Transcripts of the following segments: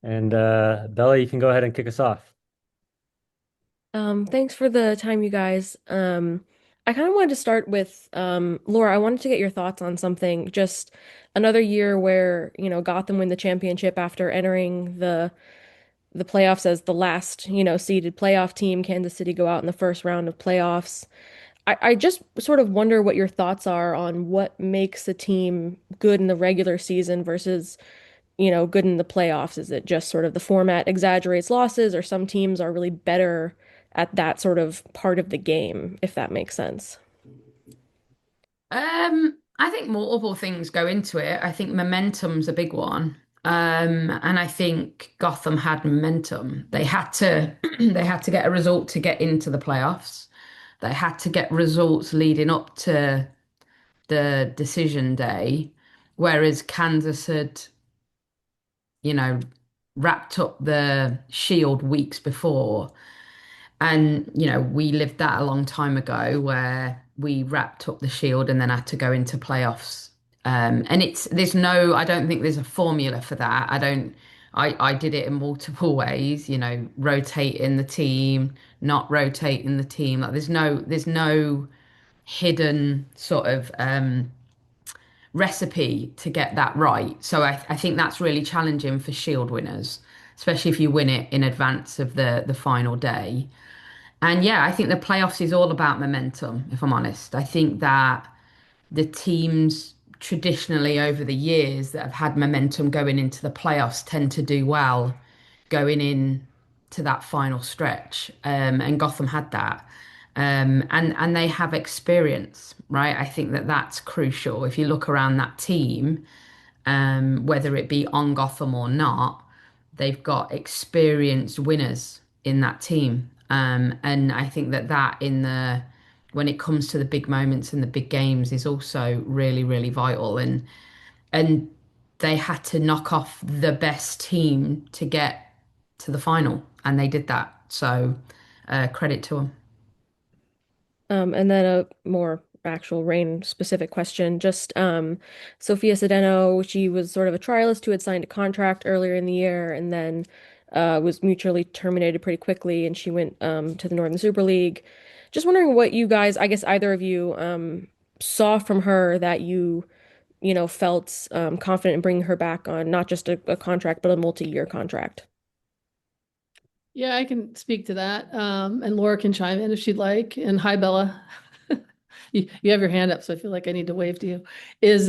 And Bella, you can go ahead and kick us off. Thanks for the time, you guys. I kind of wanted to start with Laura. I wanted to get your thoughts on something. Just another year where, Gotham win the championship after entering the playoffs as the last, seeded playoff team. Kansas City go out in the first round of playoffs. I just sort of wonder what your thoughts are on what makes a team good in the regular season versus good in the playoffs? Is it just sort of the format exaggerates losses, or some teams are really better at that sort of part of the game, if that makes sense? I think multiple things go into it. I think momentum's a big one. And I think Gotham had momentum. They had to they had to get a result to get into the playoffs. They had to get results leading up to the decision day, whereas Kansas had, you know, wrapped up the Shield weeks before. And, we lived that a long time ago where we wrapped up the Shield and then had to go into playoffs. And I don't think there's a formula for that. I did it in multiple ways, rotating the team, not rotating the team. Like there's no hidden sort of recipe to get that right. So I think that's really challenging for Shield winners, especially if you win it in advance of the final day. And yeah, I think the playoffs is all about momentum, if I'm honest. I think that the teams traditionally over the years that have had momentum going into the playoffs tend to do well going in to that final stretch. And Gotham had that. And they have experience, right? I think that that's crucial. If you look around that team, whether it be on Gotham or not, they've got experienced winners in that team. And I think that when it comes to the big moments and the big games is also really, really vital. And they had to knock off the best team to get to the final, and they did that. So credit to them. And then a more actual Rain specific question. Just Sophia Sedeno, she was sort of a trialist who had signed a contract earlier in the year and then was mutually terminated pretty quickly, and she went to the Northern Super League. Just wondering what you guys, I guess either of you, saw from her that felt confident in bringing her back on not just a contract, but a multi-year contract. Yeah, I can speak to that. And Laura can chime in if she'd like. And hi, Bella. You have your hand up, so I feel like I need to wave to you. Is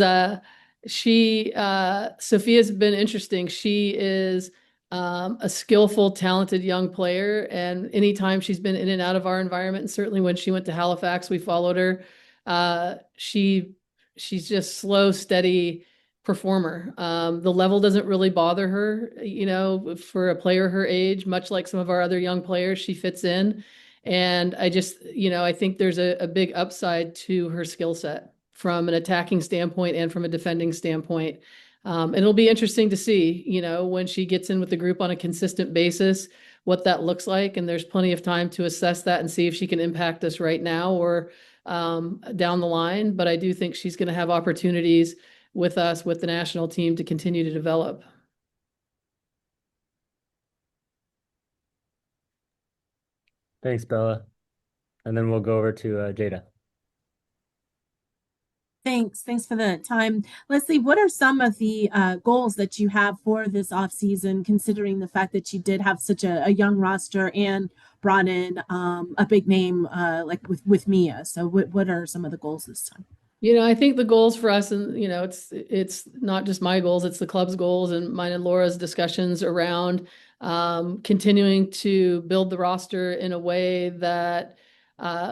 Sophia's been interesting. She is a skillful, talented young player, and anytime she's been in and out of our environment, and certainly when she went to Halifax, we followed her. She's just slow, steady performer. The level doesn't really bother her, for a player her age, much like some of our other young players, she fits in. And I think there's a big upside to her skill set from an attacking standpoint and from a defending standpoint. And it'll be interesting to see, when she gets in with the group on a consistent basis, what that looks like. And there's plenty of time to assess that and see if she can impact us right now or down the line. But I do think she's going to have opportunities with us, with the national team to continue to develop. Thanks, Bella. And then we'll go over to Jada. Thanks. Thanks for the time. Leslie, what are some of the goals that you have for this off season, considering the fact that you did have such a young roster and brought in a big name like with Mia? So what are some of the goals this time? I think the goals for us, and it's not just my goals, it's the club's goals and mine and Laura's discussions around continuing to build the roster in a way that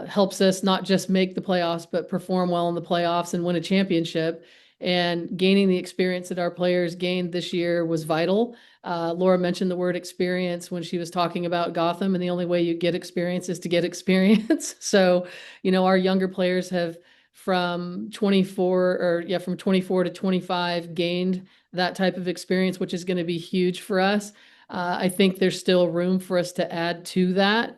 helps us not just make the playoffs, but perform well in the playoffs and win a championship. And gaining the experience that our players gained this year was vital. Laura mentioned the word experience when she was talking about Gotham, and the only way you get experience is to get experience. So, our younger players have from 24 to 25 gained that type of experience, which is going to be huge for us. I think there's still room for us to add to that.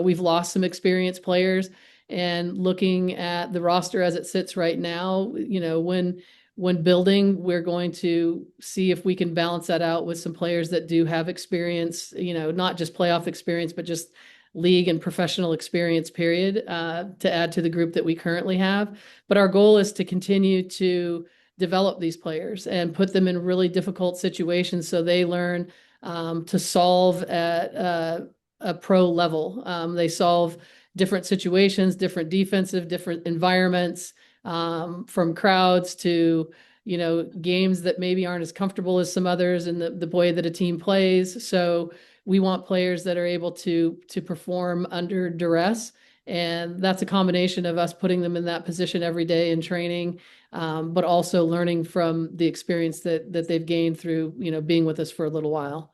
We've lost some experienced players, and looking at the roster as it sits right now, when when building, we're going to see if we can balance that out with some players that do have experience, not just playoff experience, but just league and professional experience, period, to add to the group that we currently have. But our goal is to continue to develop these players and put them in really difficult situations so they learn to solve at a pro level. They solve different situations, different defensive, different environments, from crowds to games that maybe aren't as comfortable as some others and the way that a team plays. So we want players that are able to perform under duress. And that's a combination of us putting them in that position every day in training, but also learning from the experience that they've gained through, being with us for a little while.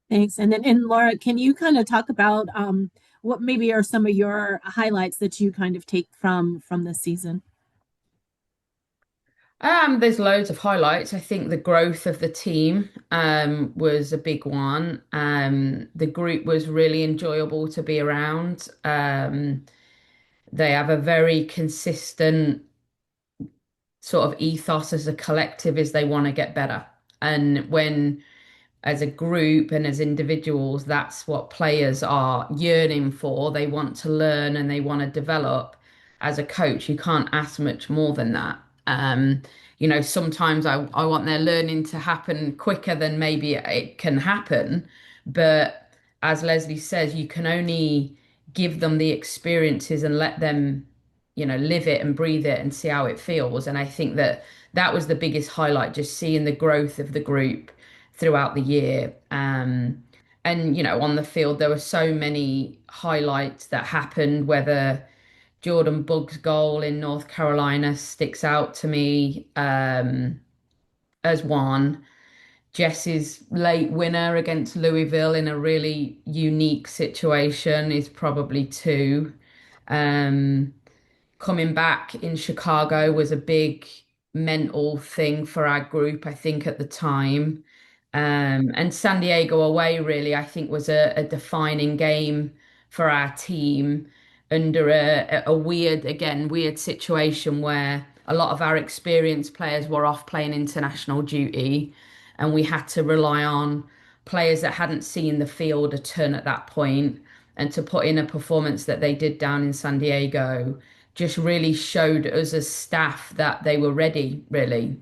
Thanks. And Laura, can you kind of talk about what maybe are some of your highlights that you kind of take from this season? There's loads of highlights. I think the growth of the team was a big one. The group was really enjoyable to be around. They have a very consistent sort of ethos as a collective is they want to get better. And when as a group and as individuals, that's what players are yearning for. They want to learn and they want to develop. As a coach, you can't ask much more than that. Sometimes I want their learning to happen quicker than maybe it can happen. But as Leslie says, you can only give them the experiences and let them, live it and breathe it and see how it feels. And I think that was the biggest highlight, just seeing the growth of the group throughout the year. And on the field, there were so many highlights that happened, whether Jordan Bugg's goal in North Carolina sticks out to me as one. Jess's late winner against Louisville in a really unique situation is probably two. Um, Coming back in Chicago was a big mental thing for our group, I think, at the time. And San Diego away, really, I think, was a defining game for our team under a weird situation where a lot of our experienced players were off playing international duty, and we had to rely on players that hadn't seen the field a ton at that point, and to put in a performance that they did down in San Diego just really showed us as staff that they were ready, really.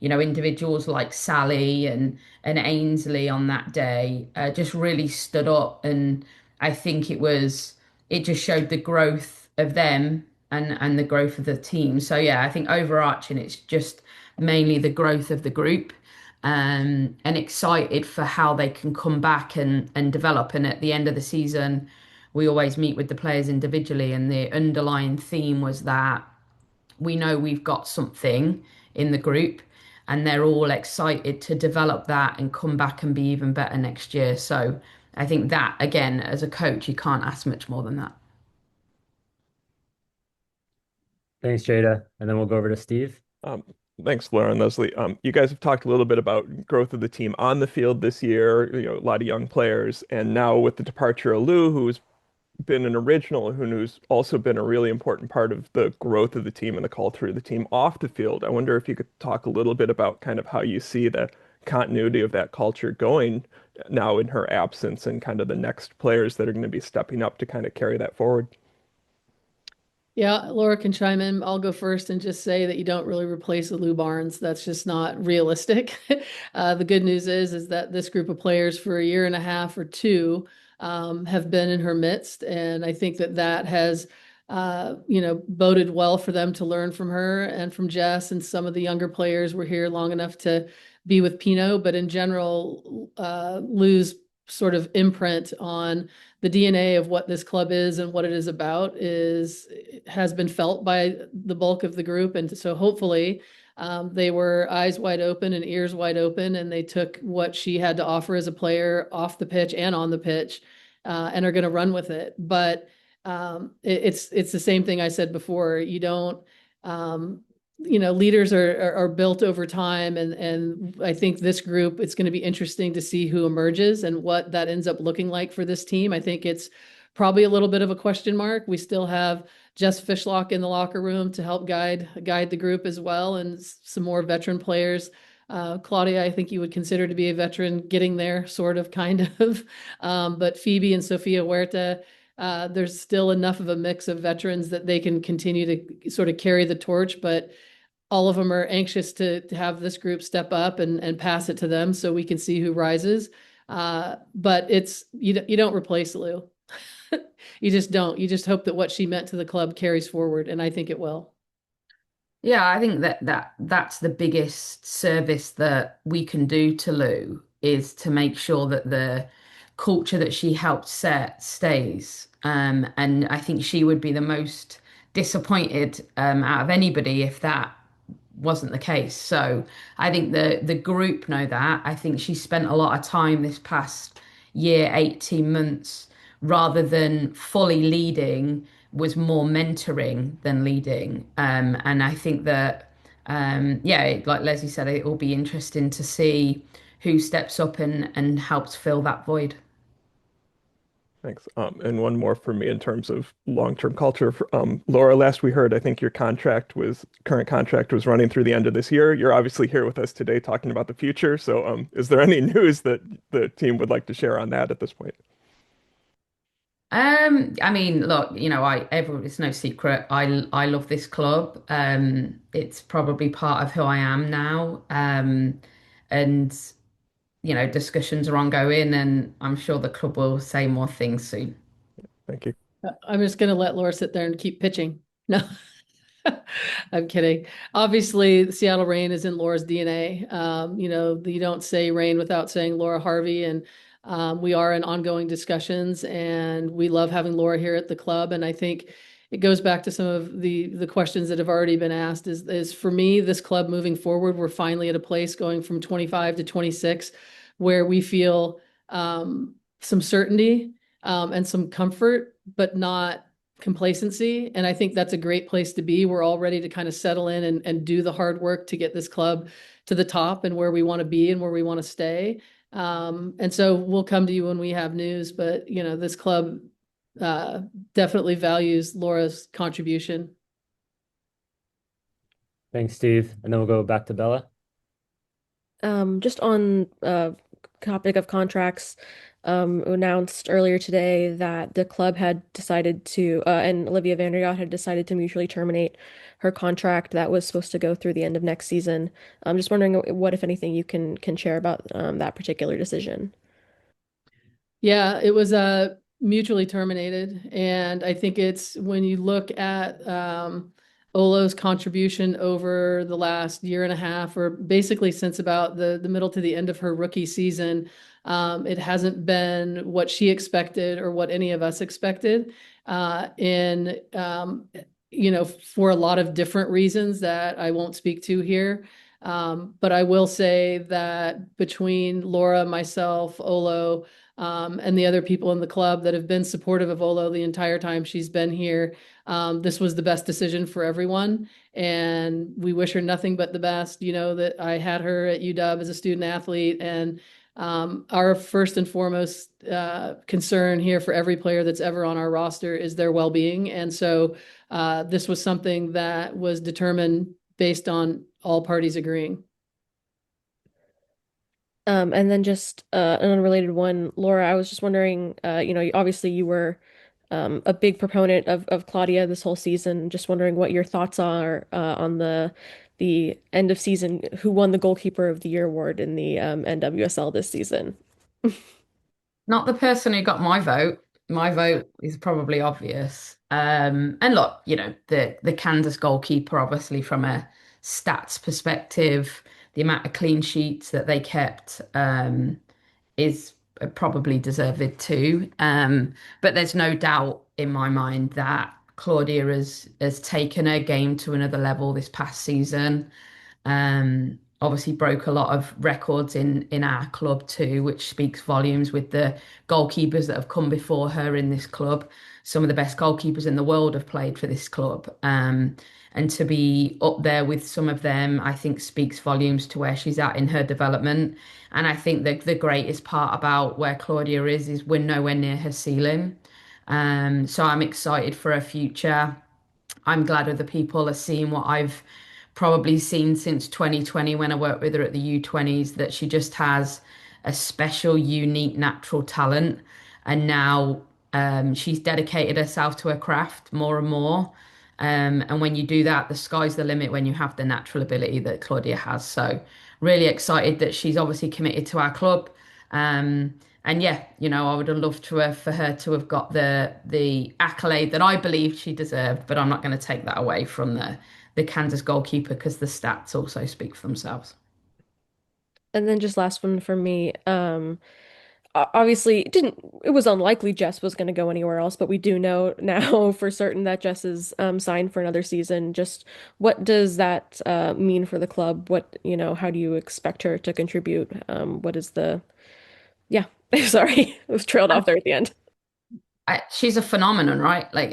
Individuals like Sally and Ainsley on that day just really stood up, and I think it just showed the growth of them and the growth of the team. So yeah, I think overarching, it's just mainly the growth of the group. And excited for how they can come back and develop. And at the end of the season, we always meet with the players individually, and the underlying theme was that we know we've got something in the group, and they're all excited to develop that and come back and be even better next year. So I think that, again, as a coach, you can't ask much more than that. Thanks, Jada. And then we'll go over to Steve. Thanks, Laura and Leslie. You guys have talked a little bit about growth of the team on the field this year, a lot of young players, and now with the departure of Lou, who's been an original, who's also been a really important part of the growth of the team and the culture of the team off the field. I wonder if you could talk a little bit about kind of how you see the continuity of that culture going now in her absence, and kind of the next players that are going to be stepping up to kind of carry that forward. Yeah, Laura can chime in. I'll go first and just say that you don't really replace a Lou Barnes. That's just not realistic. The good news is that this group of players for a year and a half or two have been in her midst, and I think that has boded well for them to learn from her and from Jess, and some of the younger players were here long enough to be with Pino. But in general, Lou's sort of imprint on the DNA of what this club is and what it is about has been felt by the bulk of the group. And so hopefully they were eyes wide open and ears wide open, and they took what she had to offer as a player off the pitch and on the pitch, and are going to run with it. But it's the same thing I said before. You don't, leaders are built over time, and I think this group, it's going to be interesting to see who emerges and what that ends up looking like for this team. I think it's probably a little bit of a question mark. We still have Jess Fishlock in the locker room to help guide the group as well, and some more veteran players. Claudia, I think you would consider to be a veteran, getting there, sort of, kind of. But Phoebe and Sofia Huerta, there's still enough of a mix of veterans that they can continue to sort of carry the torch, but all of them are anxious to have this group step up and pass it to them so we can see who rises. But you don't replace Lou. You just don't. You just hope that what she meant to the club carries forward, and I think it will. Yeah, I think that's the biggest service that we can do to Lou, is to make sure that the culture that she helped set stays. And I think she would be the most disappointed out of anybody if that wasn't the case. So I think the group know that. I think she spent a lot of time this past year, 18 months, rather than fully leading, was more mentoring than leading. And I think that, yeah, like Leslie said, it will be interesting to see who steps up and helps fill that void. Thanks. And one more for me in terms of long-term culture. Laura, last we heard, I think your current contract was running through the end of this year. You're obviously here with us today talking about the future. So, is there any news that the team would like to share on that at this point? I mean, look, it's no secret. I love this club. It's probably part of who I am now. And discussions are ongoing, and I'm sure the club will say more things soon. Thank you. I'm just going to let Laura sit there and keep pitching. No, I'm kidding. Obviously, Seattle Rain is in Laura's DNA. You don't say Rain without saying Laura Harvey, and we are in ongoing discussions, and we love having Laura here at the club. And I think it goes back to some of the questions that have already been asked. Is for me, this club moving forward, we're finally at a place going from 25 to 26, where we feel some certainty and some comfort, but not complacency. And I think that's a great place to be. We're all ready to kind of settle in and do the hard work to get this club to the top and where we want to be and where we want to stay. And so we'll come to you when we have news, but this club definitely values Laura's contribution. Thanks, Steve. And then we'll go back to Bella. Just on topic of contracts, announced earlier today that the club had decided to, and Olivia Vanderyacht had decided to mutually terminate her contract that was supposed to go through the end of next season. I'm just wondering what, if anything, you can share about that particular decision. Yeah, it was mutually terminated. And I think it's when you look at Olo's contribution over the last year and a half, or basically since about the middle to the end of her rookie season, it hasn't been what she expected or what any of us expected. And for a lot of different reasons that I won't speak to here. But I will say that between Laura, myself, Olo, and the other people in the club that have been supportive of Olo the entire time she's been here, this was the best decision for everyone. And we wish her nothing but the best. That I had her at UW as a student athlete, and our first and foremost concern here for every player that's ever on our roster is their well-being. And so this was something that was determined based on all parties agreeing. And then just an unrelated one, Laura, I was just wondering, obviously you were a big proponent of Claudia this whole season. Just wondering what your thoughts are on the end of season, who won the Goalkeeper of the Year award in the NWSL this season. Not the person who got my vote. My vote is probably obvious. And look, the Kansas goalkeeper, obviously from a stats perspective, the amount of clean sheets that they kept is probably deserved too. But there's no doubt in my mind that Claudia has taken her game to another level this past season. Obviously broke a lot of records in our club too, which speaks volumes with the goalkeepers that have come before her in this club. Some of the best goalkeepers in the world have played for this club. And to be up there with some of them, I think speaks volumes to where she's at in her development. And I think that the greatest part about where Claudia is we're nowhere near her ceiling. So I'm excited for her future. I'm glad other people are seeing what I've probably seen since 2020 when I worked with her at the U20s, that she just has a special, unique, natural talent. And now she's dedicated herself to her craft more and more. And when you do that, the sky's the limit when you have the natural ability that Claudia has. So really excited that she's obviously committed to our club. And yeah, I would have loved for her to have got the accolade that I believed she deserved, but I'm not going to take that away from the Kansas goalkeeper because the stats also speak for themselves. And then just last one for me. Obviously, it was unlikely Jess was going to go anywhere else, but we do know now for certain that Jess is signed for another season. Just what does that mean for the club? How do you expect her to contribute? What is yeah, sorry, it was trailed off there at the end. She's a phenomenon, right? Like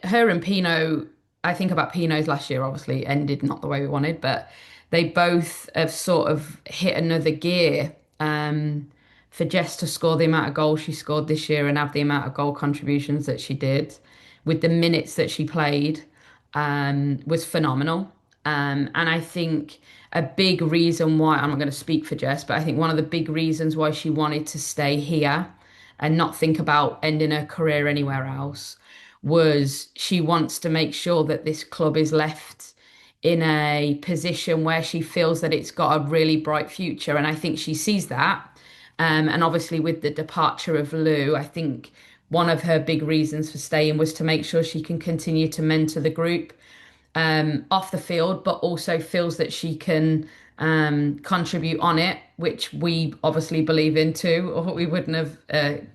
her and Pino, I think about Pino's last year, obviously ended not the way we wanted, but they both have sort of hit another gear. For Jess to score the amount of goals she scored this year and have the amount of goal contributions that she did with the minutes that she played, was phenomenal. And I think a big reason why, I'm not going to speak for Jess, but I think one of the big reasons why she wanted to stay here and not think about ending her career anywhere else was she wants to make sure that this club is left in a position where she feels that it's got a really bright future. And I think she sees that. And obviously, with the departure of Lou, I think one of her big reasons for staying was to make sure she can continue to mentor the group off the field, but also feels that she can contribute on it, which we obviously believe in too, or we wouldn't have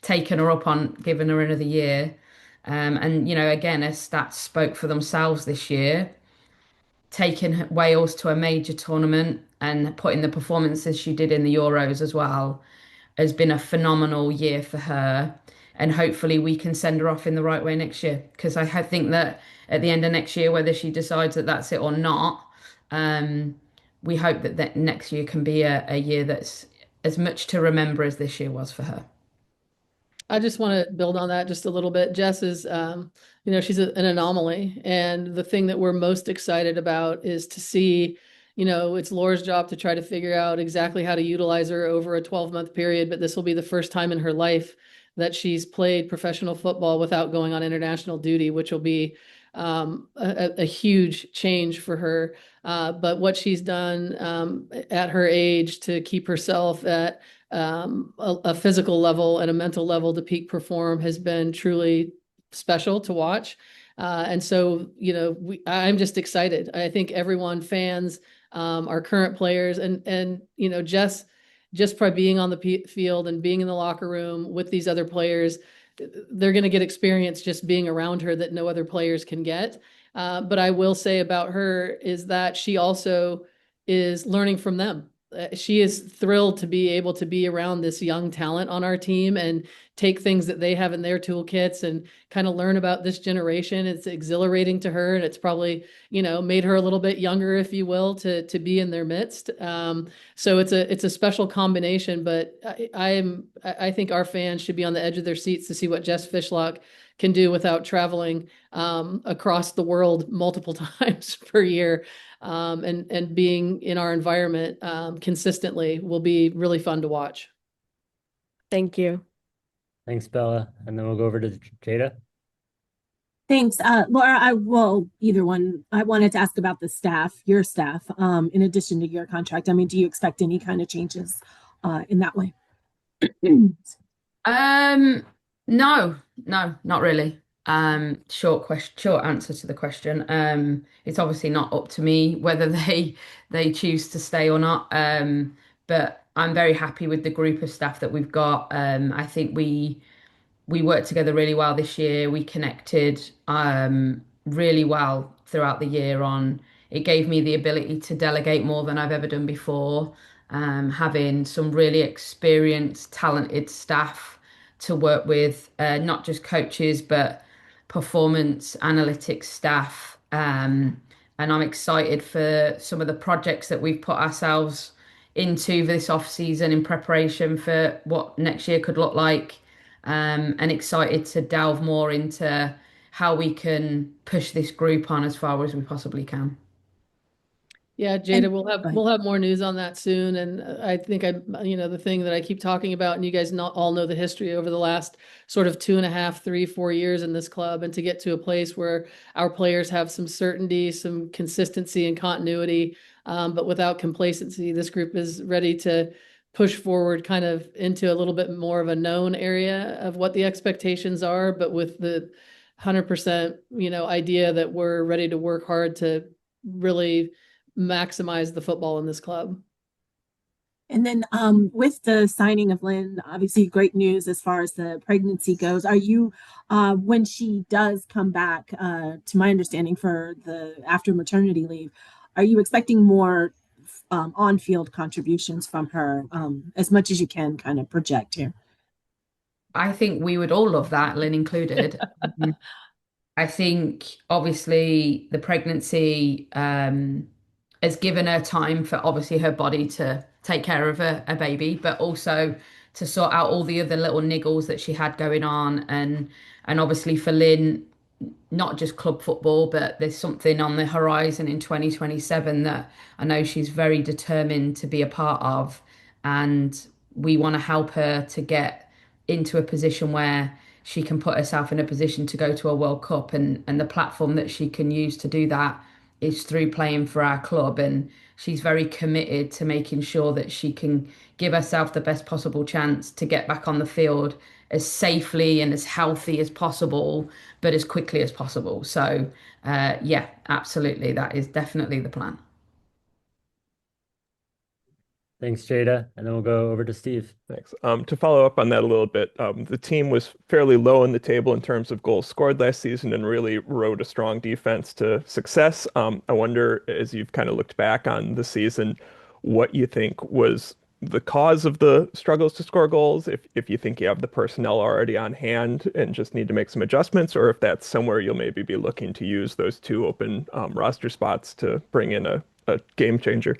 taken her up on giving her another year. And again, her stats spoke for themselves this year. Taking Wales to a major tournament and putting the performances she did in the Euros as well has been a phenomenal year for her. And hopefully we can send her off in the right way next year. Because I think that at the end of next year, whether she decides that that's it or not, we hope that next year can be a year that's as much to remember as this year was for her. I just want to build on that just a little bit. Jess is, she's an anomaly. And the thing that we're most excited about is to see, it's Laura's job to try to figure out exactly how to utilize her over a 12-month period. But this will be the first time in her life that she's played professional football without going on international duty, which will be a huge change for her. But what she's done at her age to keep herself at a physical level and a mental level to peak perform has been truly special to watch. And so, I'm just excited. I think everyone, fans, our current players, and just by being on the field and being in the locker room with these other players, they're going to get experience just being around her that no other players can get. But I will say about her is that she also is learning from them. She is thrilled to be able to be around this young talent on our team and take things that they have in their toolkits and kind of learn about this generation. It's exhilarating to her, and it's probably, made her a little bit younger, if you will, to be in their midst. So it's a special combination, but I think our fans should be on the edge of their seats to see what Jess Fishlock can do without traveling across the world multiple times per year. And being in our environment consistently will be really fun to watch. Thank you. Thanks, Bella. And then we'll go over to Jada. Thanks. Laura, either one. I wanted to ask about the staff, your staff, in addition to your contract. I mean, do you expect any kind of changes in that way? No, not really. Short answer to the question. It's obviously not up to me whether they choose to stay or not. But I'm very happy with the group of staff that we've got. I think we worked together really well this year. We connected really well throughout the year on. It gave me the ability to delegate more than I've ever done before. Having some really experienced, talented staff to work with, not just coaches, but performance analytics staff. And I'm excited for some of the projects that we've put ourselves into this off season in preparation for what next year could look like. and excited to delve more into how we can push this group on as far as we possibly can. Yeah, And Jada, we'll have go ahead. we'll have more news on that soon. And I think the thing that I keep talking about, and you guys not all know the history over the last sort of 2.5, 3, 4 years in this club, and to get to a place where our players have some certainty, some consistency and continuity, but without complacency. This group is ready to push forward kind of into a little bit more of a known area of what the expectations are, but with the 100%, idea that we're ready to work hard to really maximize the football in this club. And then with the signing of Lynn, obviously great news as far as the pregnancy goes. Are you, when she does come back, to my understanding, for the after maternity leave, are you expecting more on-field contributions from her, as much as you can kind of project here? I think we would all love that, Lynn included. I think obviously the pregnancy has given her time for obviously her body to take care of a baby, but also to sort out all the other little niggles that she had going on, and obviously for Lynn, not just club football, but there's something on the horizon in 2027 that I know she's very determined to be a part of. And we want to help her to get into a position where she can put herself in a position to go to a World Cup. And the platform that she can use to do that is through playing for our club. And she's very committed to making sure that she can give herself the best possible chance to get back on the field as safely and as healthy as possible, but as quickly as possible. So, yeah, absolutely. That is definitely the plan. Thanks, Jada. And then we'll go over to Steve. Thanks. To follow up on that a little bit, the team was fairly low in the table in terms of goals scored last season and really rode a strong defense to success. I wonder, as you've kind of looked back on the season, what you think was the cause of the struggles to score goals, if you think you have the personnel already on hand and just need to make some adjustments, or if that's somewhere you'll maybe be looking to use those two open roster spots to bring in a game changer.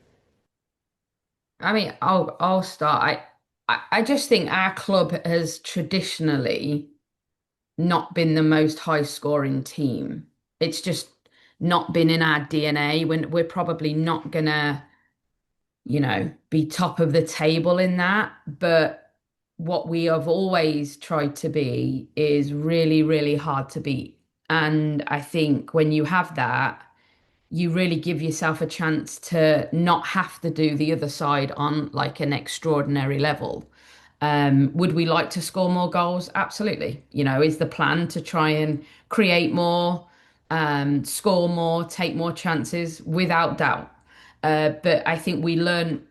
I mean, I'll start. I just think our club has traditionally not been the most high scoring team. It's just not been in our DNA. When we're probably not gonna, be top of the table in that. But what we have always tried to be is really, really hard to beat. And I think when you have that, you really give yourself a chance to not have to do the other side on like an extraordinary level. Would we like to score more goals? Absolutely. Is the plan to try and create more, score more, take more chances? Without doubt. But I think we learned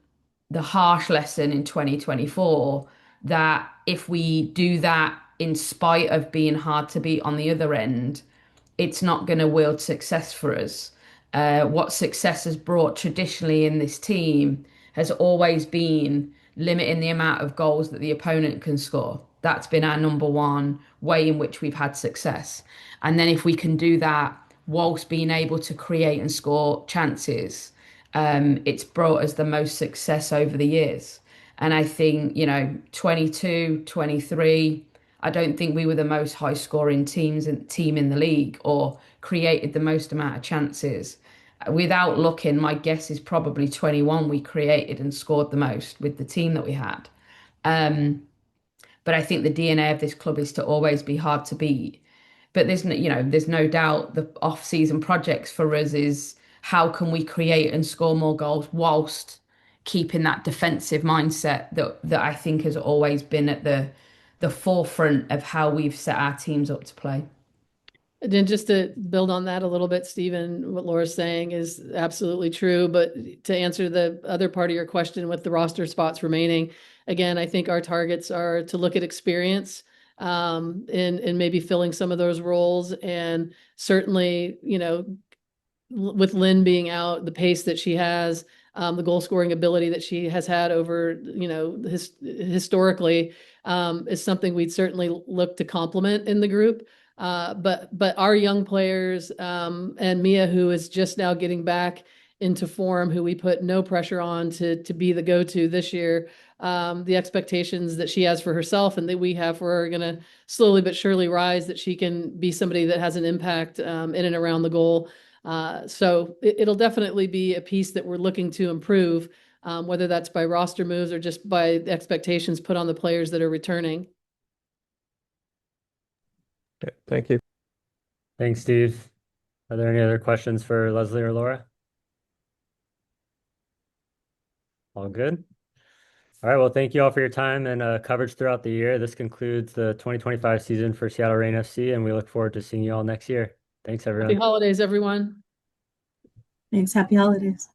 the harsh lesson in 2024 that if we do that in spite of being hard to beat on the other end, it's not going to wield success for us. What success has brought traditionally in this team has always been limiting the amount of goals that the opponent can score. That's been our number one way in which we've had success. And then if we can do that whilst being able to create and score chances, it's brought us the most success over the years. And I think, 22, 23, I don't think we were the most high scoring team in the league or created the most amount of chances. Without looking, my guess is probably 21 we created and scored the most with the team that we had. But I think the DNA of this club is to always be hard to beat. But there's no doubt the off-season projects for us is how can we create and score more goals whilst keeping that defensive mindset that I think has always been at the forefront of how we've set our teams up to play. And then just to build on that a little bit, Stephen, what Laura's saying is absolutely true. But to answer the other part of your question with the roster spots remaining, again, I think our targets are to look at experience in maybe filling some of those roles. And certainly, with Lynn being out, the pace that she has, the goal scoring ability that she has had over, historically, is something we'd certainly look to complement in the group. But our young players, and Mia, who is just now getting back into form, who we put no pressure on to be the go-to this year. The expectations that she has for herself and that we have for her are going to slowly but surely rise, that she can be somebody that has an impact in and around the goal. So it'll definitely be a piece that we're looking to improve, whether that's by roster moves or just by the expectations put on the players that are returning. Okay, thank you. Thanks, Steve. Are there any other questions for Leslie or Laura? All good. All right. Well, thank you all for your time and coverage throughout the year. This concludes the 2025 season for Seattle Reign FC, and we look forward to seeing you all next year. Thanks, everyone. Happy holidays, everyone. Thanks. Happy holidays.